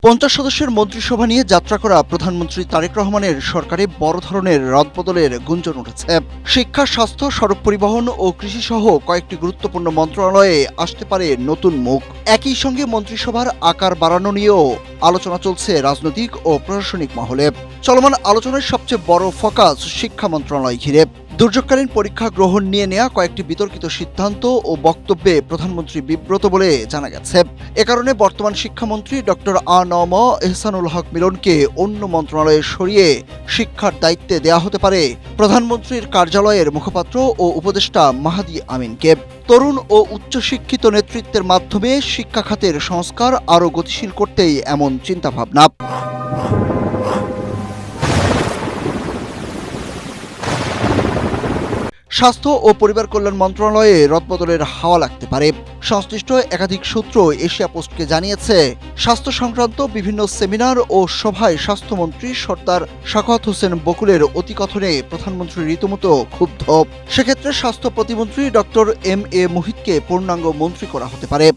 50 সদস্যের মন্ত্রিসভা নিয়ে যাত্রা করা প্রধানমন্ত্রী তারেক রহমানের সরকারে বড় ধরনের রদবদলের গুঞ্জন উঠেছে। শিক্ষা, স্বাস্থ্য, সড়ক পরিবহন ও কৃষি সহ কয়েকটি গুরুত্বপূর্ণ মন্ত্রণালয়ে আসতে পারে নতুন মুখ। একই সঙ্গে মন্ত্রিসভার আকার বাড়ানো নিয়েও আলোচনা চলছে রাজনৈতিক ও প্রশাসনিক মহলে। চলমান আলোচনার সবচেয়ে বড় ফোকাস শিক্ষা মন্ত্রণালয় ঘিরে। দুর্যোগকালীন পরীক্ষা গ্রহণ নিয়ে নেওয়া কয়েকটি বিতর্কিত সিদ্ধান্ত ও বক্তব্যে প্রধানমন্ত্রী বিব্রত বলে জানা গেছে। এ কারণে বর্তমান শিক্ষামন্ত্রী ডক্টর আ.ন.ম এহসানুল হক মিলনকে অন্য মন্ত্রণালয়ে সরিয়ে শিক্ষার দায়িত্বে দেয়া হতে পারে প্রধানমন্ত্রীর কার্যালয়ের মুখপাত্র ও উপদেষ্টা মাহাদি আমিনকে। তরুণ ও উচ্চশিক্ষিত নেতৃত্বের মাধ্যমে শিক্ষা খাতের সংস্কার আরও গতিশীল করতেই এমন চিন্তাভাবনা। স্বাস্থ্য ও পরিবার কল্যাণ মন্ত্রণালয়ে রদবদলের হাওয়া লাগতে পারে। সংশ্লিষ্ট একাধিক সূত্র এশিয়া পোস্টকে জানিয়েছে, স্বাস্থ্য সংক্রান্ত বিভিন্ন সেমিনার ও সভায় স্বাস্থ্যমন্ত্রী সর্দার সাখাওয়াত হোসেন বকুলের অতিকথনে প্রধানমন্ত্রী রীতিমতো ক্ষুব্ধ। সেক্ষেত্রে স্বাস্থ্য প্রতিমন্ত্রী ডক্টর এম.এ. মুহিতকে পূর্ণাঙ্গ মন্ত্রী করা হতে পারে।